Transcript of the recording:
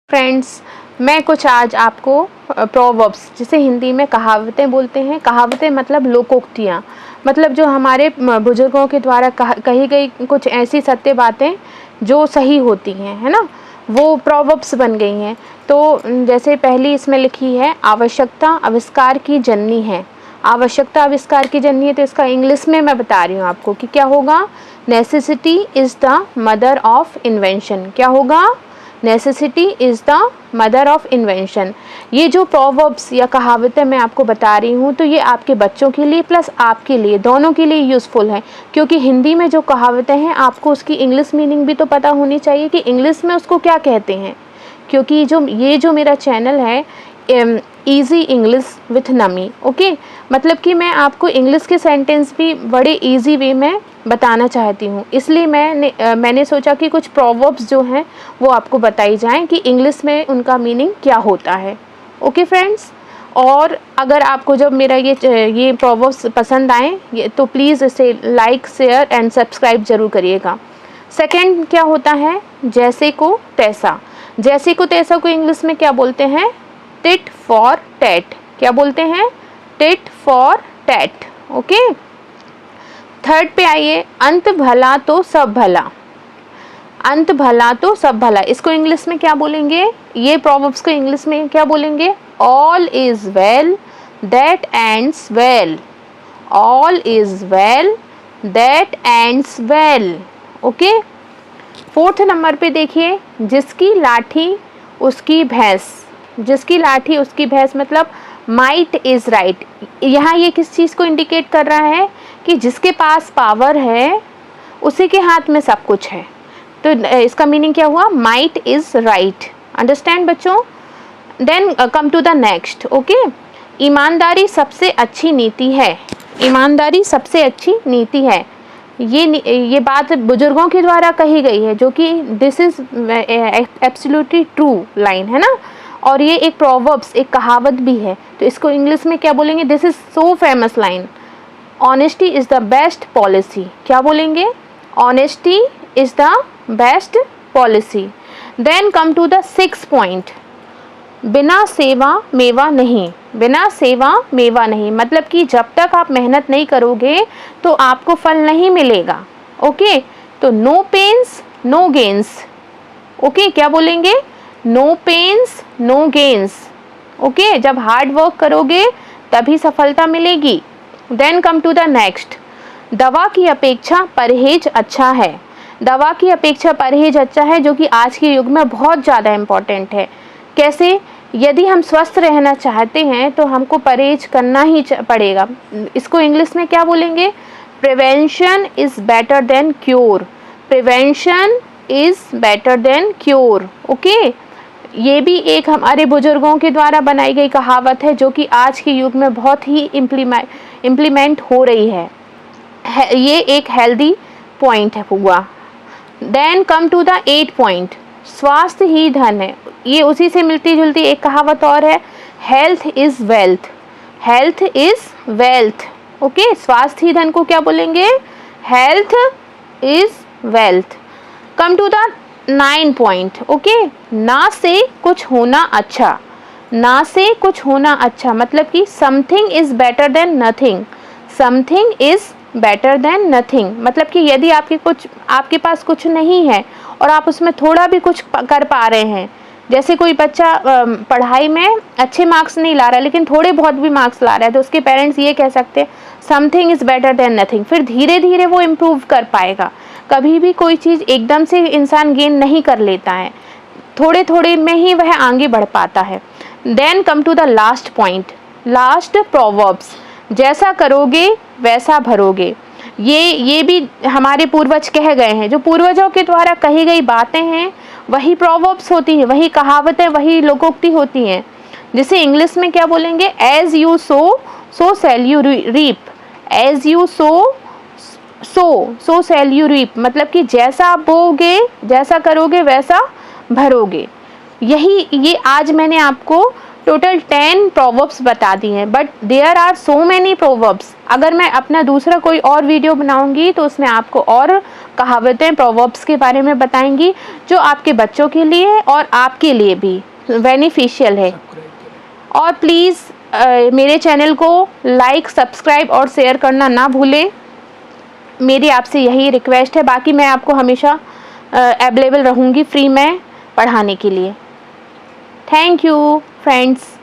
Friends, मैं कुछ आज आपको प्रोवर्ब्स जिसे हिंदी में कहावतें बोलते हैं। कहावतें मतलब लोकोक्तियाँ, मतलब जो हमारे बुजुर्गों के द्वारा कही गई कुछ ऐसी सत्य बातें जो सही होती हैं, है ना, वो प्रोवर्ब्स बन गई हैं। तो जैसे पहली इसमें लिखी है, आवश्यकता आविष्कार की जननी है। आवश्यकता आविष्कार की जननी है, तो इसका इंग्लिश में मैं बता रही हूँ आपको कि क्या होगा। Necessity is the mother of invention. क्या होगा? Necessity is the mother of invention. ये जो प्रोवर्ब्स या कहावतें मैं आपको बता रही हूँ, तो ये आपके बच्चों के लिए प्लस आपके लिए, दोनों के लिए यूज़फुल है। क्योंकि हिंदी में जो कहावतें हैं, आपको उसकी इंग्लिश मीनिंग भी तो पता होनी चाहिए कि इंग्लिश में उसको क्या कहते हैं। क्योंकि ये जो मेरा चैनल है ईजी इंग्लिश विथ नमी, ओके, मतलब कि मैं आपको इंग्लिश के सेंटेंस भी बड़े ईजी वे में बताना चाहती हूँ। इसलिए मैंने सोचा कि कुछ प्रोवर्ब्स जो हैं वो आपको बताई जाएं कि इंग्लिश में उनका मीनिंग क्या होता है। ओके फ्रेंड्स, और अगर आपको जब मेरा ये प्रोवर्ब्स पसंद आए तो प्लीज़ इसे लाइक, शेयर एंड सब्सक्राइब ज़रूर करिएगा। सेकंड क्या होता है? जैसे को तैसा। जैसे को तैसा को इंग्लिश में क्या बोलते हैं? Tit for tat. क्या बोलते हैं? Tit for tat. Okay, third पे आइए, अंत भला तो सब भला। अंत भला तो सब भला, इसको इंग्लिश में क्या बोलेंगे? ये प्रोवर्ब्स को इंग्लिश में क्या बोलेंगे? All is well that ends well. All is well that ends well. Okay, fourth number पे देखिए, जिसकी लाठी उसकी भैंस। जिसकी लाठी उसकी भैंस मतलब माइट इज़ राइट। यहाँ ये किस चीज़ को इंडिकेट कर रहा है कि जिसके पास पावर है उसी के हाथ में सब कुछ है। तो इसका मीनिंग क्या हुआ? Might is right. अंडरस्टैंड बच्चों? Then come to the next. Okay, ईमानदारी सबसे अच्छी नीति है। ईमानदारी सबसे अच्छी नीति है। ये बात बुजुर्गों के द्वारा कही गई है, जो कि this is absolutely true line है ना। और ये एक प्रोवर्ब्स, एक कहावत भी है, तो इसको इंग्लिश में क्या बोलेंगे? This is so famous line, honesty is the best policy. क्या बोलेंगे? Honesty is the best policy. Then come to the six point, बिना सेवा मेवा नहीं। बिना सेवा मेवा नहीं मतलब कि जब तक आप मेहनत नहीं करोगे तो आपको फल नहीं मिलेगा। ओके, तो no pains no gains. Okay, क्या बोलेंगे? No pains no gains. Okay, जब हार्ड वर्क करोगे तभी सफलता मिलेगी। Then come to the next, दवा की अपेक्षा परहेज अच्छा है। दवा की अपेक्षा परहेज अच्छा है, जो कि आज के युग में बहुत ज़्यादा इम्पॉर्टेंट है। कैसे? यदि हम स्वस्थ रहना चाहते हैं तो हमको परहेज करना ही पड़ेगा। इसको इंग्लिश में क्या बोलेंगे? Prevention is better than cure. Prevention is better than cure. Okay, ये भी एक हमारे बुजुर्गों के द्वारा बनाई गई कहावत है, जो कि आज के युग में बहुत ही इम्प्लीमेंट हो रही है। ये एक हेल्दी पॉइंट हुआ। Then come to the 8 point, स्वास्थ्य ही धन है। ये उसी से मिलती जुलती एक कहावत और है, health is wealth. Health is wealth. Okay, स्वास्थ्य ही धन को क्या बोलेंगे? Health is wealth. Come to the 9 point. Okay, ना से कुछ होना अच्छा। ना से कुछ होना अच्छा मतलब कि something is better than nothing. Something is better than nothing मतलब कि यदि आपके पास कुछ नहीं है और आप उसमें थोड़ा भी कुछ कर पा रहे हैं, जैसे कोई बच्चा पढ़ाई में अच्छे मार्क्स नहीं ला रहा है लेकिन थोड़े बहुत भी मार्क्स ला रहा है, तो उसके पेरेंट्स ये कह सकते हैं something is better than nothing. फिर धीरे धीरे वो इम्प्रूव कर पाएगा। कभी भी कोई चीज़ एकदम से इंसान गेन नहीं कर लेता है, थोड़े थोड़े में ही वह आगे बढ़ पाता है। Then come to the last point, last proverbs, जैसा करोगे वैसा भरोगे। ये भी हमारे पूर्वज कह गए हैं। जो पूर्वजों के द्वारा कही गई बातें हैं वही प्रोवर्ब्स होती हैं, वही कहावतें, वही लोकोक्ति होती हैं, जिसे इंग्लिश में क्या बोलेंगे? As you sow shall you reap. As you sow shall you reap मतलब कि जैसा आप बोओगे, जैसा करोगे वैसा भरोगे। ये आज मैंने आपको टोटल 10 प्रोवर्ब्स बता दी हैं, but there are so many proverbs. अगर मैं अपना दूसरा कोई और वीडियो बनाऊंगी तो उसमें आपको और कहावतें प्रोवर्ब्स के बारे में बताएंगी जो आपके बच्चों के लिए और आपके लिए भी बेनिफिशियल है। और प्लीज़ मेरे चैनल को लाइक, सब्सक्राइब और शेयर करना ना भूलें, मेरी आपसे यही रिक्वेस्ट है। बाकी मैं आपको हमेशा अवेलेबल रहूँगी फ्री में पढ़ाने के लिए। Thank you friends.